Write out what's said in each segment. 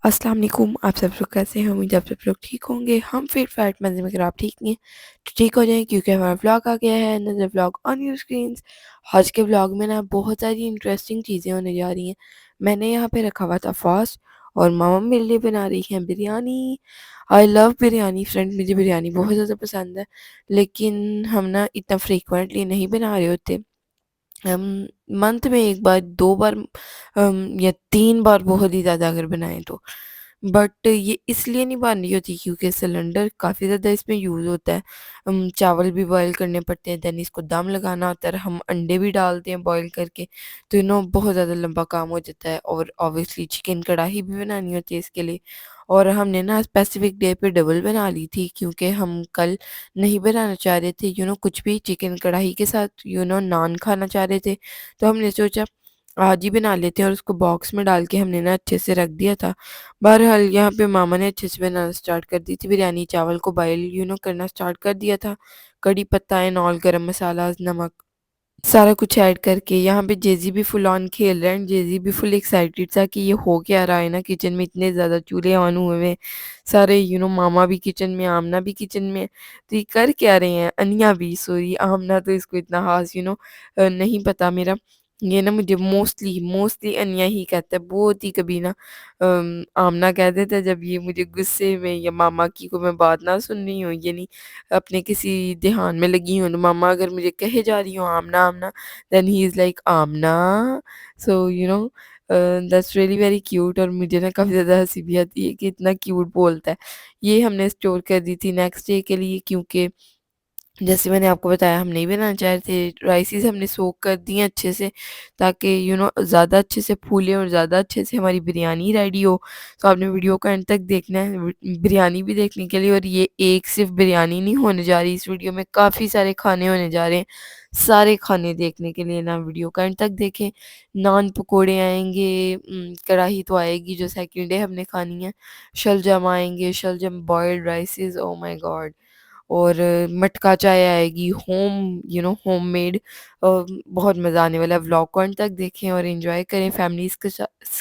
अस्सलाम वालेकुम। आप सब लोग कैसे हैं? उम्मीद है आप सब लोग ठीक होंगे। हम फिट फैट मज़े में, अगर आप ठीक नहीं हैं तो ठीक हो जाएँ, क्योंकि हमारा व्लॉग आ गया है, another vlog on your screens. आज के व्लॉग में ना बहुत सारी इंटरेस्टिंग चीज़ें होने जा रही हैं। मैंने यहाँ पे रखा हुआ था फास्ट और मामा मेरे लिए बना रही हैं biryani. I love biryani friend, मुझे बिरयानी बहुत ज़्यादा पसंद है, लेकिन हम ना इतना फ्रीक्वेंटली नहीं बना रहे होते। हम मंथ में 1 बार 2 बार या 3 बार बहुत ही ज़्यादा अगर बनाएँ तो। बट ये इसलिए नहीं बन रही होती क्योंकि सिलेंडर काफ़ी ज़्यादा इसमें यूज़ होता है। चावल भी बॉयल करने पड़ते हैं, देन इसको दम लगाना होता है, हम अंडे भी डालते हैं बॉयल करके, तो बहुत ज़्यादा लंबा काम हो जाता है। और ऑब्वियसली चिकन कढ़ाई भी बनानी होती है इसके लिए। और हमने ना स्पेसिफिक डे पे डबल बना ली थी क्योंकि हम कल नहीं बनाना चाह रहे थे कुछ भी चिकन कढ़ाई के साथ नान खाना चाह रहे थे। तो हमने सोचा आज ही बना लेते हैं और उसको बॉक्स में डाल के हमने ना अच्छे से रख दिया था। बहरहाल यहाँ पे मामा ने अच्छे से बनाना स्टार्ट कर दी थी बिरयानी, चावल को बॉयल करना स्टार्ट कर दिया था। कड़ी पत्ता एंड ऑल, गरम मसाला, नमक, सारा कुछ ऐड करके। यहाँ पे जेज़ी भी फुल ऑन खेल रहा है एंड जेज़ी भी फुल एक्साइटेड था कि ये हो क्या रहा है ना, किचन में इतने ज़्यादा चूल्हे ऑन हुए हुए हैं। सारे मामा भी किचन में, आमना भी किचन में। तो ये कर क्या रहे हैं? अनिया भी, सॉरी आमना तो इसको इतना ख़ास नहीं पता मेरा। ये ना मुझे मोस्टली मोस्टली अनिया ही कहता है, बहुत ही कभी ना आमना कह देता है जब ये मुझे गुस्से में या मामा की को मैं बात ना सुन रही हूँ, यानी अपने किसी ध्यान में लगी हूँ, तो मम्मा अगर मुझे कहे जा रही हूँ Amna Amna, then he is like Amna. So that's really very cute और मुझे ना काफ़ी ज़्यादा हँसी भी आती है कि इतना क्यूट बोलता है। ये हमने स्टोर कर दी थी नेक्स्ट डे के लिए, क्योंकि जैसे मैंने आपको बताया हम नहीं बनाना चाह रहे थे। राइसेस हमने सोक कर दिए अच्छे से, ताकि ज़्यादा अच्छे से फूले और ज़्यादा अच्छे से हमारी बिरयानी रेडी हो। तो आपने वीडियो को एंड तक देखना है बिरयानी भी देखने के लिए। और ये एक सिर्फ बिरयानी नहीं होने जा रही, इस वीडियो में काफ़ी सारे खाने होने जा रहे हैं। सारे खाने देखने के लिए ना वीडियो को एंड तक देखें। नान पकोड़े आएंगे, कढ़ाई तो आएगी जो सेकंड डे हमने खानी है। शलजम आएंगे, शलजम बॉयल्ड राइसेस, ओ माय गॉड। और मटका चाय आएगी, होममेड। बहुत मज़ा आने वाला है। व्लॉग को एंड तक देखें और एंजॉय करें, फैमिलीज़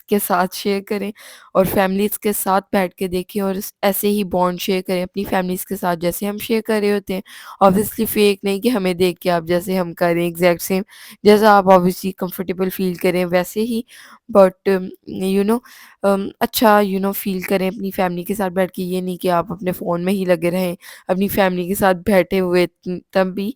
के साथ शेयर करें और फैमिलीज़ के साथ बैठ के देखें और ऐसे ही बॉन्ड शेयर करें अपनी फैमिलीज़ के साथ जैसे हम शेयर कर रहे होते हैं। ऑब्वियसली फेक नहीं कि हमें देख के आप जैसे हम करें एग्जैक्ट सेम, जैसा आप ऑब्वियसली कंफर्टेबल फील करें वैसे ही। बट यू नो अच्छा फ़ील करें अपनी फैमिली के साथ बैठ के, ये नहीं कि आप अपने फ़ोन में ही लगे रहें अपनी फैमिली के साथ बैठे हुए। तब भी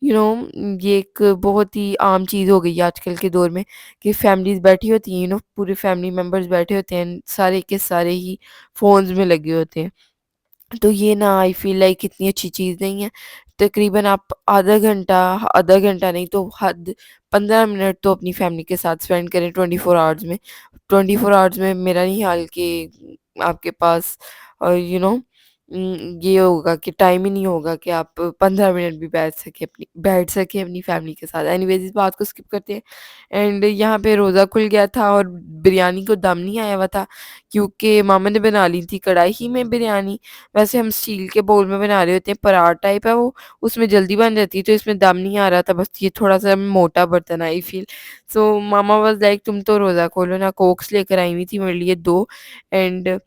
ये एक बहुत ही आम चीज़ हो गई है आजकल के दौर में कि फैमिलीज़ बैठी होती हैं, पूरे फैमिली मेंबर्स बैठे होते हैं, सारे के सारे ही फ़ोन्स में लगे होते हैं। तो ये ना आई फ़ील लाइक इतनी अच्छी चीज़ नहीं है। तकरीबन आप आधा घंटा नहीं तो हद 15 मिनट तो अपनी फैमिली के साथ स्पेंड करें 24 आवर्स में। 24 आवर्स में मेरा नहीं ख़्याल कि आपके पास ये होगा कि टाइम ही नहीं होगा कि आप 15 मिनट भी बैठ सकें अपनी फैमिली के साथ। एनीवेज़ इस बात को स्किप करते हैं। एंड यहाँ पे रोज़ा खुल गया था और बिरयानी को दम नहीं आया हुआ था, क्योंकि मामा ने बना ली थी कढ़ाई ही में बिरयानी। वैसे हम स्टील के बाउल में बना रहे होते हैं, परात टाइप है वो, उसमें जल्दी बन जाती है, तो इसमें दम नहीं आ रहा था, बस ये थोड़ा-सा मोटा बर्तन I feel. So mama was like तुम तो रोज़ा खोलो ना, कोक्स लेकर आई हुई थी मेरे लिए 2। एंड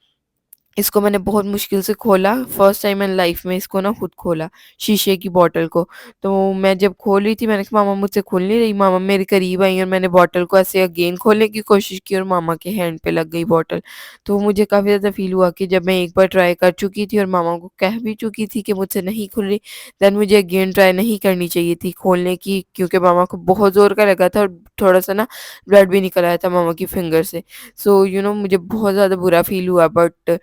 इसको मैंने बहुत मुश्किल से खोला, फर्स्ट टाइम इन लाइफ़ में इसको ना खुद खोला, शीशे की बॉटल को। तो मैं जब खोल रही थी मैंने कहा मामा मुझसे खुल नहीं रही, मामा मेरे करीब आई और मैंने बॉटल को ऐसे अगेन खोलने की कोशिश की और मामा के हैंड पे लग गई बॉटल। तो मुझे काफ़ी ज़्यादा फ़ील हुआ कि जब मैं एक बार ट्राई कर चुकी थी और मामा को कह भी चुकी थी कि मुझसे नहीं खुल रही, देन मुझे अगेन ट्राई नहीं करनी चाहिए थी खोलने की, क्योंकि मामा को बहुत ज़ोर का लगा था और थोड़ा-सा ना ब्लड भी निकल आया था मामा की फिंगर से। सो मुझे बहुत ज़्यादा बुरा फ़ील हुआ। बट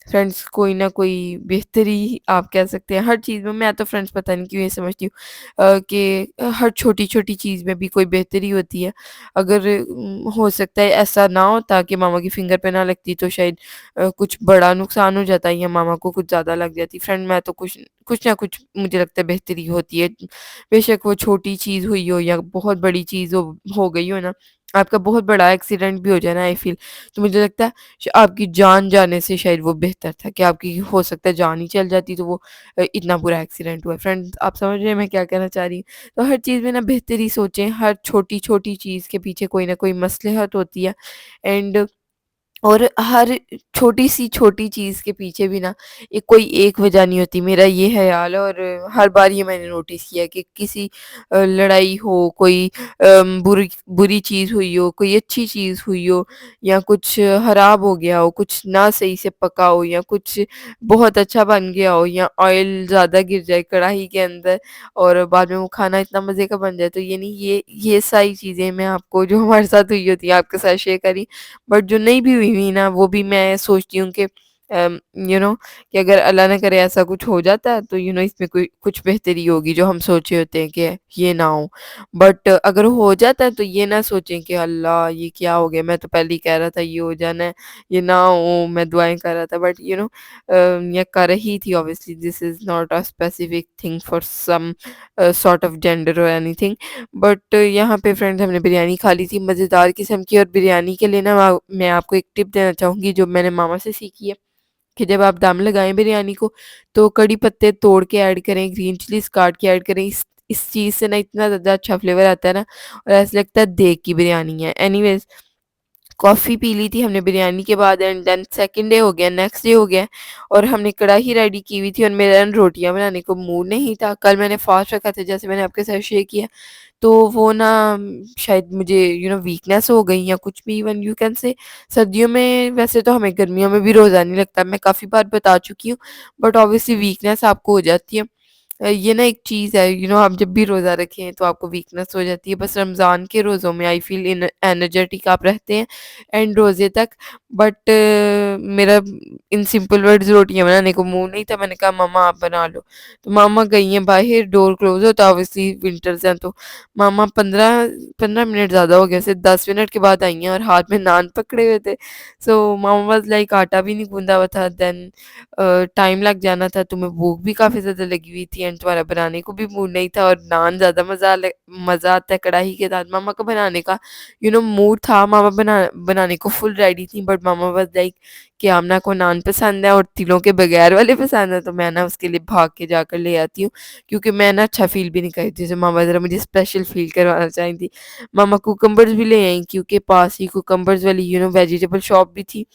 फ्रेंड्स कोई ना कोई बेहतरी आप कह सकते हैं हर चीज़ में। मैं तो फ्रेंड्स पता नहीं क्यों ये समझती हूँ कि हर छोटी-छोटी चीज़ में भी कोई बेहतरी होती है। अगर हो सकता है ऐसा ना होता कि मामा की फिंगर पे ना लगती तो शायद कुछ बड़ा नुकसान हो जाता या मामा को कुछ ज़्यादा लग जाती। फ्रेंड मैं तो कुछ कुछ ना कुछ मुझे लगता है बेहतरी होती है। बेशक वो छोटी चीज़ हुई हो या बहुत बड़ी चीज़ हो गई हो ना, आपका बहुत बड़ा एक्सीडेंट भी हो जाए ना आई फ़ील, तो मुझे लगता है आपकी जान जाने से शायद वो बेहतर था कि आपकी हो सकता है जान ही चल जाती, तो वो इतना बुरा एक्सीडेंट हुआ है। फ्रेंड्स आप समझ रहे हैं मैं क्या कहना चाह रही हूँ? तो हर चीज़ में ना बेहतरी सोचें, हर छोटी-छोटी चीज़ के पीछे कोई ना कोई मसलहत होती है। एंड और हर छोटी चीज़ के पीछे भी ना कोई एक वजह नहीं होती। मेरा ये ख़्याल है और हर बार ये मैंने नोटिस किया कि किसी लड़ाई हो, कोई बुरी बुरी चीज़ हुई हो, कोई अच्छी चीज़ हुई हो या कुछ ख़राब हो गया हो, कुछ ना सही से पका हो या कुछ बहुत अच्छा बन गया हो या ऑयल ज़्यादा गिर जाए कढ़ाई के अंदर और बाद में वो खाना इतना मज़े का बन जाए। तो ये नहीं, ये सारी चीज़ें मैं आपको जो हमारे साथ हुई होती है आपके साथ शेयर करी। बट जो नहीं भी हुई ना वो भी मैं सोचती हूँ कि यू नो कि अगर अल्लाह ना करे ऐसा कुछ हो जाता है तो इसमें कोई कुछ बेहतरी होगी जो हम सोचे होते हैं कि ये ना हो। बट अगर हो जाता है तो ये ना सोचें कि अल्लाह ये क्या हो गया, मैं तो पहले ही कह रहा था ये हो जाना है, ये ना हो, मैं दुआएं कर रहा था। बट ये कर रही थी। Obviously this is not a specific thing for some sort of gender और एनीथिंग। बट यहाँ पे फ्रेंड्स हमने बिरयानी खा ली थी मज़ेदार किस्म की। और बिरयानी के लिए ना मैं आपको एक टिप देना चाहूँगी जो मैंने मामा से सीखी है कि जब आप दम लगाएं बिरयानी को तो कड़ी पत्ते तोड़ के ऐड करें, ग्रीन चिलीज काट के ऐड करें। इस चीज़ से ना इतना ज़्यादा अच्छा फ्लेवर आता है ना और ऐसा लगता है देग की बिरयानी है। एनीवेज कॉफ़ी पी ली थी हमने बिरयानी के बाद एंड देन सेकंड डे हो गया, नेक्स्ट डे हो गया और हमने कढ़ाई रेडी की हुई थी और मेरा ना रोटियाँ बनाने को मूड नहीं था। कल मैंने फास्ट रखा था जैसे मैंने आपके साथ शेयर किया। तो वो ना शायद मुझे वीकनेस हो गई या कुछ भी इवन यू कैन से। सर्दियों में वैसे तो हमें गर्मियों में भी रोज़ा नहीं लगता, मैं काफ़ी बार बता चुकी हूँ। बट ऑब्वियसली वीकनेस आपको हो जाती है। ये ना एक चीज़ है, आप जब भी रोज़ा रखें तो आपको वीकनेस हो जाती है। बस रमज़ान के रोज़ों में आई फ़ील एनर्जेटिक आप रहते हैं एंड रोज़े तक। बट मेरा इन सिंपल वर्ड्स रोटियाँ बनाने को मूड नहीं था। मैंने कहा मम्मा आप बना लो। तो मामा गई हैं बाहर, डोर क्लोज़ होता है ऑब्वियसली विंटर्स हैं तो। मामा 15 मिनट ज़्यादा हो गए, ऐसे 10 मिनट के बाद आई हैं और हाथ में नान पकड़े हुए थे। सो मामा वाज़ लाइक आटा भी नहीं गूँधा हुआ था। देन टाइम लग जाना था, तुम्हें भूख भी काफ़ी ज़्यादा लगी हुई थी एंड तुम्हारा बनाने को भी मूड नहीं था और नान ज़्यादा मज़ा आता है कढ़ाई के साथ। मामा का बनाने का मूड था, मामा बनाने को फुल रेडी थी। बट मामा वाज़ लाइक कि आमना को नान पसंद है और तिलों के बगैर वाले पसंद है, तो मैं ना उसके लिए भाग के जाकर ले आती हूँ क्योंकि मैं ना अच्छा फ़ील भी नहीं कर रही थी। तो मामा ज़रा मुझे स्पेशल फ़ील करवाना चाही थी। मामा कुकम्बर्स भी ले आई क्योंकि पास ही कुकम्बर्स वाली वेजिटेबल शॉप भी थी।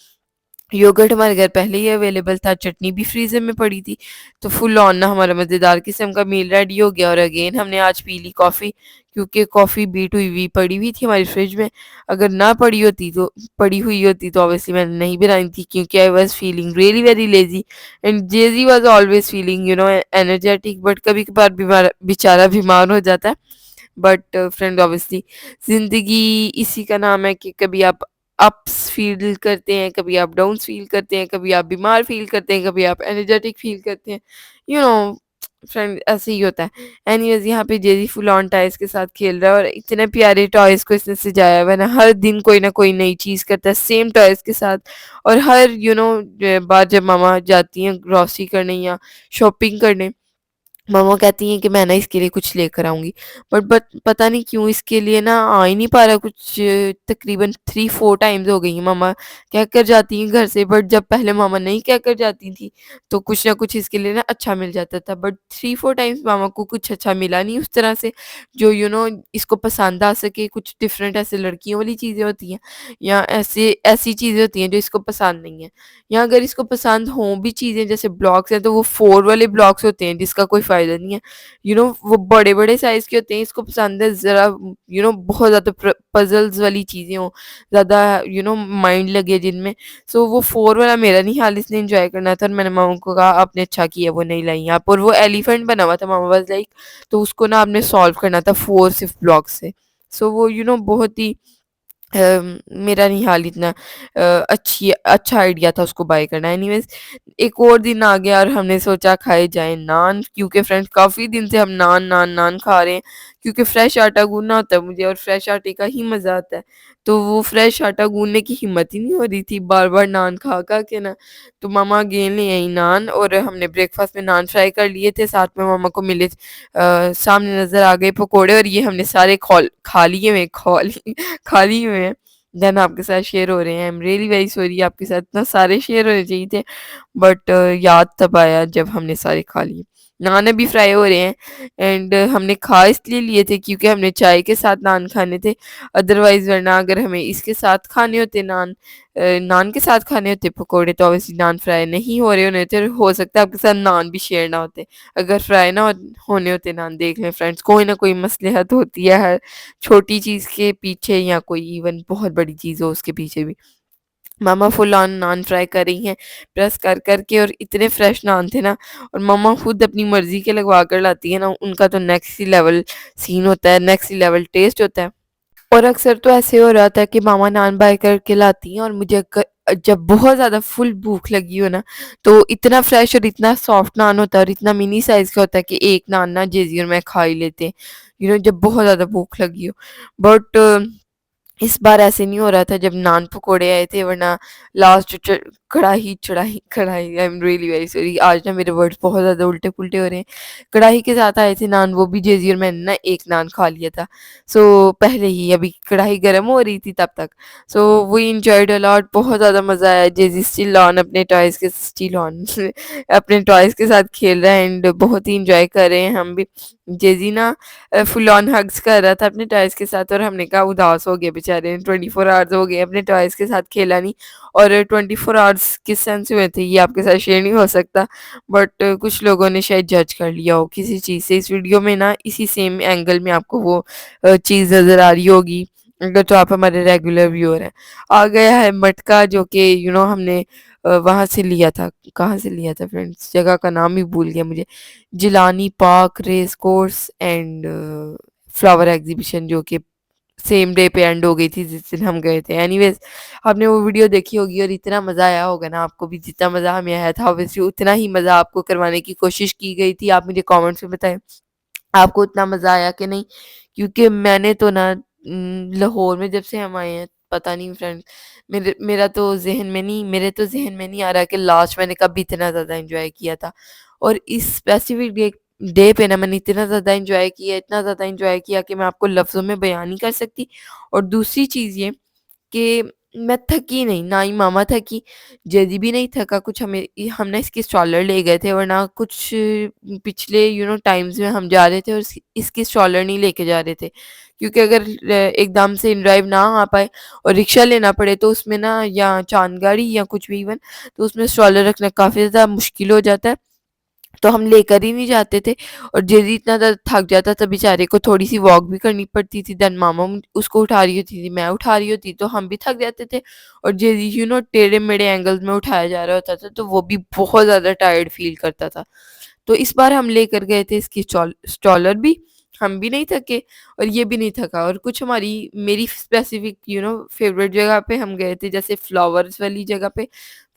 योगर्ट हमारे घर पहले ही अवेलेबल था, चटनी भी फ्रीज़र में पड़ी थी। तो फुल ऑन ना हमारा मज़ेदार किस्म का मील रेडी हो गया और अगेन हमने आज पी ली कॉफ़ी क्योंकि कॉफ़ी बीट हुई पड़ी हुई थी हमारी फ्रिज में। अगर ना पड़ी हुई होती तो ऑब्वियसली मैंने नहीं बनाई थी क्योंकि I was feeling really very lazy and Jazzy was always feeling energetic. But कभी-कभार बेचारा बीमार हो जाता है। बट फ्रेंड ऑब्वियसली ज़िंदगी इसी का नाम है कि कभी आप अप्स फ़ील करते हैं, कभी आप डाउन्स फ़ील करते हैं, कभी आप बीमार फ़ील करते हैं, कभी आप एनर्जेटिक फ़ील करते हैं। यू नो फ्रेंड ऐसे ही होता है। एनीवेज़ यहाँ पे जेज़ी फुल ऑन टॉयज़ के साथ खेल रहा है और इतने प्यारे टॉयज़ को इसने सजाया हुआ है ना, हर दिन कोई ना कोई नई चीज़ करता है सेम टॉयज़ के साथ। और हर बार जब मामा जाती हैं ग्रॉसरी करने या शॉपिंग करने, मम्मा कहती हैं कि मैं ना इसके लिए कुछ लेकर आऊँगी। बट पता नहीं क्यों इसके लिए ना आ ही नहीं पा रहा कुछ। तकरीबन 3-4 टाइम्स हो गई हैं मम्मा कह कर जाती हैं घर से। बट जब पहले मम्मा नहीं कह कर जाती थी तो कुछ ना कुछ इसके लिए ना अच्छा मिल जाता था। बट 3-4 टाइम्स मामा को कुछ अच्छा मिला नहीं उस तरह से जो इसको पसंद आ सके। कुछ डिफरेंट ऐसे लड़कियों वाली चीज़ें होती हैं या ऐसी चीज़ें होती हैं जो इसको पसंद नहीं है। या अगर इसको पसंद हों भी चीज़ें जैसे ब्लॉक्स हैं तो वो 4 वाले ब्लॉक्स होते हैं जिसका कोई फ़ायदा नहीं है। वो बड़े-बड़े साइज़ के होते हैं, इसको पसंद है ज़रा बहुत ज़्यादा पज़ल्स वाली चीज़ें हों, ज़्यादा माइंड लगे जिनमें। सो वो 4 वाला मेरा नहीं हाल इसने एन्जॉय करना था और मैंने मामा को कहा आपने अच्छा किया वो नहीं लाई आप। और वो एलिफेंट बना हुआ था मामा वाज़ लाइक तो उसको ना आपने सॉल्व करना था 4 सिर्फ़ ब्लॉक्स से। सो वो बहुत ही मेरा नहीं हाल इतना अच्छा आइडिया था उसको बाय करना। एनीवेज़ एक और दिन आ गया और हमने सोचा खाए जाएँ नान क्योंकि फ्रेंड्स काफ़ी दिन से हम नान खा रहे हैं क्योंकि फ्रेश आटा गूँथना होता है मुझे और फ्रेश आटे का ही मज़ा आता है। तो वो फ्रेश आटा गूँथने की हिम्मत ही नहीं हो रही थी बार-बार नान खा-खा के ना। तो मम्मा अगेन ले आई नान और हमने ब्रेकफ़ास्ट में नान फ्राई कर लिए थे। साथ में मम्मा को मिले सामने नज़र आ गए पकोड़े और ये हमने सारे खा लिए हुए खा लिए हुए हैं। देन आपके साथ शेयर हो रहे हैं। I am really very sorry आपके साथ इतना सारे शेयर होने चाहिए थे बट याद तब आया जब हमने सारे खा लिए। नान अभी फ्राई हो रहे हैं एंड हमने खा इसलिए लिए थे क्योंकि हमने चाय के साथ नान खाने थे। अदरवाइज़ वरना अगर हमें इसके साथ खाने होते नान, नान के साथ खाने होते पकोड़े, तो ऑब्वियसली नान फ्राई नहीं हो रहे होने थे और हो सकता है आपके साथ नान भी शेयर ना होते। अगर फ्राई ना होने होते नान, देख लें फ्रेंड्स, कोई ना कोई मसलहत होती है हर छोटी चीज़ के पीछे, या कोई इवन बहुत बड़ी चीज़ हो उसके पीछे भी। मम्मा फुल ऑन नान फ्राई कर रही हैं, प्रेस कर के, और इतने फ्रेश नान थे ना, और मम्मा खुद अपनी मर्ज़ी के लगवा कर लाती है ना, उनका तो नेक्स्ट ही लेवल सीन होता है, नेक्स्ट ही लेवल टेस्ट होता है। और अक्सर तो ऐसे हो रहा था कि मामा नान बाय करके लाती हैं और मुझे जब बहुत ज़्यादा फुल भूख लगी हो ना, तो इतना फ्रेश और इतना सॉफ्ट नान होता है और इतना मिनी साइज़ का होता है कि एक नान ना जेज़ी और मैं खा ही लेते हैं, जब बहुत ज़्यादा भूख लगी हो। बट इस बार ऐसे नहीं हो रहा था जब नान पकोड़े आए थे, वरना लास्ट कढ़ाई चढ़ाई कढ़ाई, I am really very sorry, आज ना मेरे वर्ड्स बहुत ज़्यादा उल्टे-पुल्टे हो रहे हैं। कढ़ाई के साथ आए थे नान, वो भी जेज़ी और मैंने ना एक नान खा लिया था। सो पहले ही अभी कढ़ाई गर्म हो रही थी तब तक। So we enjoyed a lot, बहुत ज़्यादा मज़ा आया। जेज़ी स्टिल ऑन अपने टॉयज़ के स्टिल ऑन अपने टॉयज़ के साथ खेल रहा है एंड बहुत ही एन्जॉय कर रहे हैं हम भी। जेज़ी ना फुल ऑन हग्स कर रहा था अपने टॉयज़ के साथ और हमने कहा उदास हो गए बेचारे, 24 आवर्स हो गए अपने टॉयज़ के साथ खेला नहीं। और 24 आवर्स किस सेंस में थे ये आपके साथ शेयर नहीं हो सकता, बट कुछ लोगों ने शायद जज कर लिया हो किसी चीज़ से। इस वीडियो में ना इसी सेम एंगल में आपको वो चीज़ नज़र आ रही होगी, अगर तो आप हमारे रेगुलर व्यूअर हैं। आ गया है मटका, जो कि हमने वहाँ से लिया था। कहाँ से लिया था फ्रेंड्स, जगह का नाम ही भूल गया मुझे। Jilani park race course and flower exhibition, जो कि सेम डे पे एंड हो गई थी जिस दिन हम गए थे। एनीवेज, आपने वो वीडियो देखी होगी और इतना मज़ा आया होगा ना आपको भी, जितना मज़ा हमें आया था ऑब्वियसली उतना ही मज़ा आपको करवाने की कोशिश की गई थी। आप मुझे कमेंट्स में बताएं आपको उतना मज़ा आया कि नहीं, क्योंकि मैंने तो ना लाहौर में जब से हम आए हैं, पता नहीं फ्रेंड्स, मेरे तो ज़हन में नहीं आ रहा कि लास्ट मैंने कभी इतना ज़्यादा एन्जॉय किया था। और इस स्पेसिफिक डे डे पे ना मैंने इतना ज़्यादा एन्जॉय किया, इतना ज़्यादा एन्जॉय किया कि मैं आपको लफ्ज़ों में बयान नहीं कर सकती। और दूसरी चीज़ ये कि मैं थकी नहीं, ना ही मामा थकी, जैदी भी नहीं थका। कुछ हम ना इसकी स्ट्रॉलर ले गए थे, वरना कुछ पिछले टाइम्स में हम जा रहे थे और इसकी स्ट्रॉलर नहीं लेके जा रहे थे, क्योंकि अगर एकदम से इन ड्राइव ना आ पाए और रिक्शा लेना पड़े तो उसमें ना, या चांद गाड़ी या कुछ भी इवन, तो उसमें स्ट्रॉलर रखना काफ़ी ज़्यादा मुश्किल हो जाता है, तो हम लेकर ही नहीं जाते थे। और जेदी इतना ज़्यादा थक जाता था बेचारे को, थोड़ी-सी वॉक भी करनी पड़ती थी, देन मामा उसको उठा रही होती थी, मैं उठा रही होती, तो हम भी थक जाते थे। और जेदी टेढ़े-मेढ़े एंगल्स में उठाया जा रहा होता था, तो वो भी बहुत ज़्यादा टायर्ड फ़ील करता था। तो इस बार हम लेकर गए थे इसकी स्ट्रॉलर भी, हम भी नहीं थके और ये भी नहीं थका। और कुछ मेरी स्पेसिफिक फेवरेट जगह पे हम गए थे, जैसे फ्लावर्स वाली जगह पे।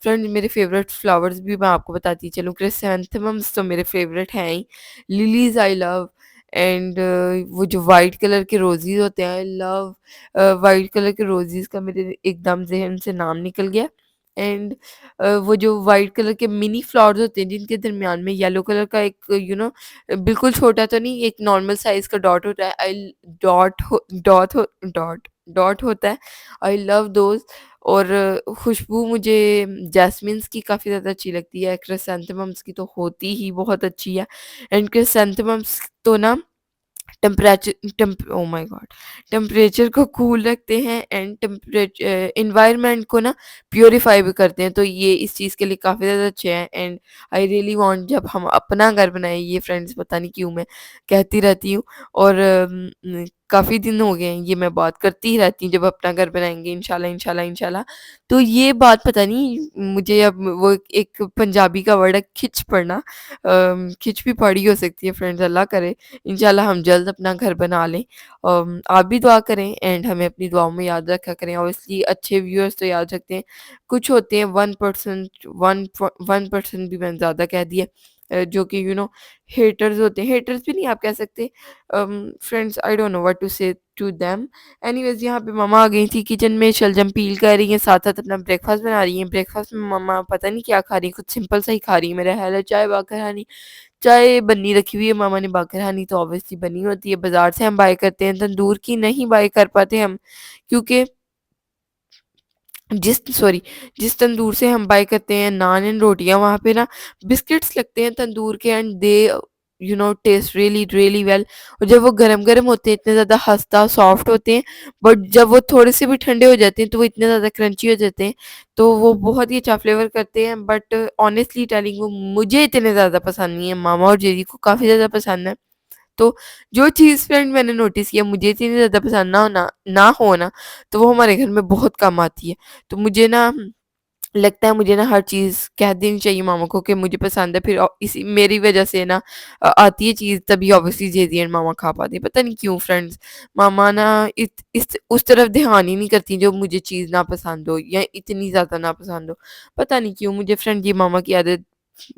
फ्रेंड, मेरे फेवरेट फ्लावर्स भी मैं आपको बताती चलूँ, क्रिसैंथेमम्स तो मेरे फेवरेट हैं ही, लिलीज आई लव, एंड वो जो वाइट कलर के रोजेज होते हैं, आई लव वाइट कलर के रोजेज का, मेरे एकदम जहन से नाम निकल गया। एंड वो जो वाइट कलर के मिनी फ्लावर्स होते हैं जिनके दरमियान में येलो कलर का एक बिल्कुल छोटा तो नहीं, एक नॉर्मल साइज का डॉट होता है, आई डॉट हो डॉट हो डॉट डॉट होता है, आई लव दोज। और खुशबू मुझे जैस्मिन्स की काफ़ी ज़्यादा अच्छी लगती है, क्रिसैंथेमम्स की तो होती ही बहुत अच्छी है। एंड क्रिसैंथेमम्स तो ना ओह माय गॉड, टेम्परेचर को कूल रखते हैं एंड एनवायरनमेंट को ना प्योरीफाई भी करते हैं, तो ये इस चीज़ के लिए काफ़ी ज़्यादा अच्छे हैं। एंड आई रियली वांट जब हम अपना घर बनाए, ये फ्रेंड्स पता नहीं क्यों मैं कहती रहती हूँ, और काफ़ी दिन हो गए हैं ये मैं बात करती ही रहती हूँ, जब अपना घर बनाएंगे इंशाल्लाह इंशाल्लाह इंशाल्लाह। तो ये बात पता नहीं मुझे, अब वो एक पंजाबी का वर्ड है खिच पड़ना, खिच भी पड़ी हो सकती है फ्रेंड्स, अल्लाह करे इंशाल्लाह हम जल्द अपना घर बना लें। आप भी दुआ करें एंड हमें अपनी दुआओं में याद रखा करें। ऑब्वियसली अच्छे व्यूअर्स तो याद रखते हैं, कुछ होते हैं 1%, 1% भी मैंने ज़्यादा कह दिया, जो कि हेटर्स होते हैं, हेटर्स भी नहीं आप कह सकते, friends, I don't know what to say to them. Anyways, यहाँ पे मम्मा आ गई थी किचन में, शलजम पील कर रही हैं, साथ साथ अपना ब्रेकफास्ट बना रही हैं। ब्रेकफास्ट में मम्मा पता नहीं क्या खा रही हैं, कुछ सिंपल सा ही खा रही है, मेरा ख्याल है चाय बाकर हनी, चाय बन्नी रखी हुई है मामा ने, बाकर हनी तो ऑब्वियसली बनी होती है, बाजार से हम बाय करते हैं, तंदूर की नहीं बाय कर पाते हम, क्योंकि जिस तंदूर से हम बाय करते हैं नान एंड रोटियां, वहाँ पे ना बिस्किट्स लगते हैं तंदूर के, and they test really really well. और जब वो गरम-गरम होते हैं इतने ज़्यादा खस्ता सॉफ्ट होते हैं, बट जब वो थोड़े से भी ठंडे हो जाते हैं तो वो इतने ज़्यादा क्रंची हो जाते हैं, तो वो बहुत ही अच्छा फ्लेवर करते हैं। बट ऑनेस्टली टेलिंग वो मुझे इतने ज़्यादा पसंद नहीं है, मामा और जेरी को काफ़ी ज़्यादा पसंद है। तो जो चीज़ फ्रेंड मैंने नोटिस किया मुझे इतनी ज़्यादा पसंद ना हो ना, तो वो हमारे घर में बहुत कम आती है। तो मुझे ना लगता है मुझे ना हर चीज़ कह देनी चाहिए मामा को कि मुझे पसंद है, फिर इसी मेरी वजह से ना आती है चीज़, तभी ऑब्वियसली जेदी एंड मामा खा पाती है। पता नहीं क्यों फ्रेंड्स, मामा ना इस उस तरफ ध्यान ही नहीं करती जो मुझे चीज़ ना पसंद हो या इतनी ज़्यादा ना पसंद हो। पता नहीं क्यों मुझे फ्रेंड ये मामा की आदत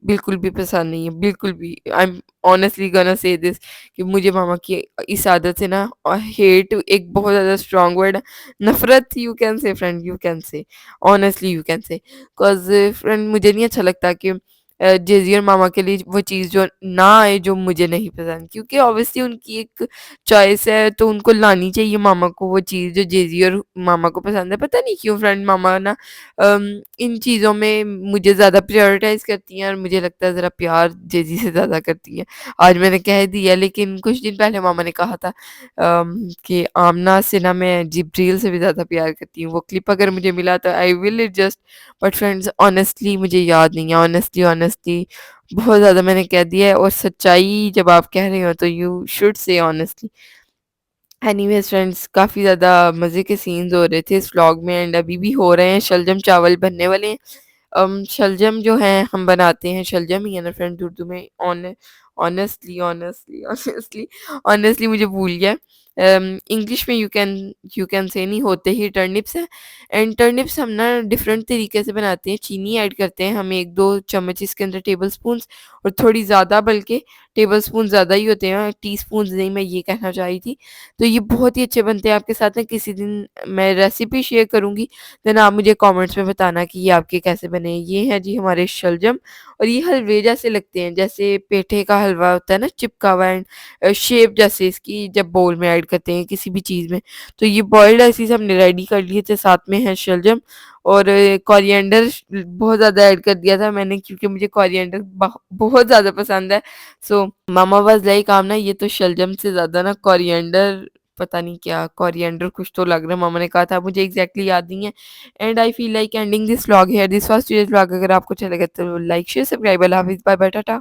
बिल्कुल भी पसंद नहीं है, बिल्कुल भी। I am honestly gonna say this कि मुझे मामा की इस आदत से ना हेट एक बहुत ज़्यादा स्ट्रॉन्ग वर्ड है, नफ़रत you can say friend, you can say, honestly you can say. Because friend मुझे नहीं अच्छा लगता कि जेज़ी और मामा के लिए वो चीज़ जो ना आए जो मुझे नहीं पसंद, क्योंकि ऑब्वियसली उनकी एक चॉइस है तो उनको लानी चाहिए मामा को वो चीज़ जो जेज़ी और मामा को पसंद है। पता नहीं क्यों फ्रेंड मामा ना इन चीज़ों में मुझे ज़्यादा प्रायोरिटाइज़ करती हैं और मुझे लगता है ज़रा प्यार जेज़ी से ज़्यादा करती हैं। आज मैंने कह दिया, लेकिन कुछ दिन पहले मामा ने कहा था कि आमना से ना मैं जिब्रील से भी ज़्यादा प्यार करती हूँ। वो क्लिप अगर मुझे मिला तो I will it just, but friends honestly मुझे याद नहीं है। ऑनेस्टली ऑनेस्टली बहुत ज़्यादा मैंने कह दिया है, और सच्चाई जब आप कह रहे हो तो you should say honestly. Anyways friends, काफ़ी ज़्यादा मज़े के सीन्स हो रहे थे इस व्लॉग में एंड अभी भी हो रहे हैं। शलजम चावल बनने वाले हैं। शलजम जो है हम बनाते हैं, शलजम ही है ना फ्रेंड उर्दू में। ऑनेस्टली मुझे भूल गया। इंग्लिश में यू कैन से नहीं, होते ही टर्निप्स हैं। एंड टर्निप्स हम ना डिफरेंट तरीके से बनाते हैं। चीनी ऐड करते हैं हम 1-2 चम्मच इसके अंदर, टेबल स्पून्स, और थोड़ी ज़्यादा, बल्कि टेबल स्पून ज़्यादा ही होते हैं, टीस्पून्स नहीं, मैं ये कहना चाह रही थी। तो ये बहुत ही अच्छे बनते हैं। आपके साथ ना किसी दिन मैं रेसिपी शेयर करूँगी, देन आप मुझे कमेंट्स में बताना कि ये आपके कैसे बने। ये हैं जी हमारे शलजम, और ये हलवे जैसे लगते हैं, जैसे पेठे का हलवा होता है ना चिपका हुआ, एंड शेप जैसे इसकी जब बाउल में ऐड करते हैं किसी भी चीज़ में। तो ये बॉइल्ड ऐसे हमने रेडी कर लिए थे, साथ में है शलजम, और कोरिएंडर बहुत ज़्यादा ऐड कर दिया था मैंने, क्योंकि मुझे कोरिएंडर बहुत ज़्यादा पसंद है। सो मामा वाज़ लाइक आप ना ये तो शलजम से ज़्यादा ना कोरिएंडर, पता नहीं क्या कोरिएंडर कुछ तो लग रहा है, मामा ने कहा था, मुझे एग्ज़ैक्टली याद नहीं है। And I feel like ending this vlog here. This was today's vlog. अगर आपको अच्छा लगा तो लाइक शेयर सब्सक्राइब। अल्लाह हाफ़िज़, बाय बाय, टाटा।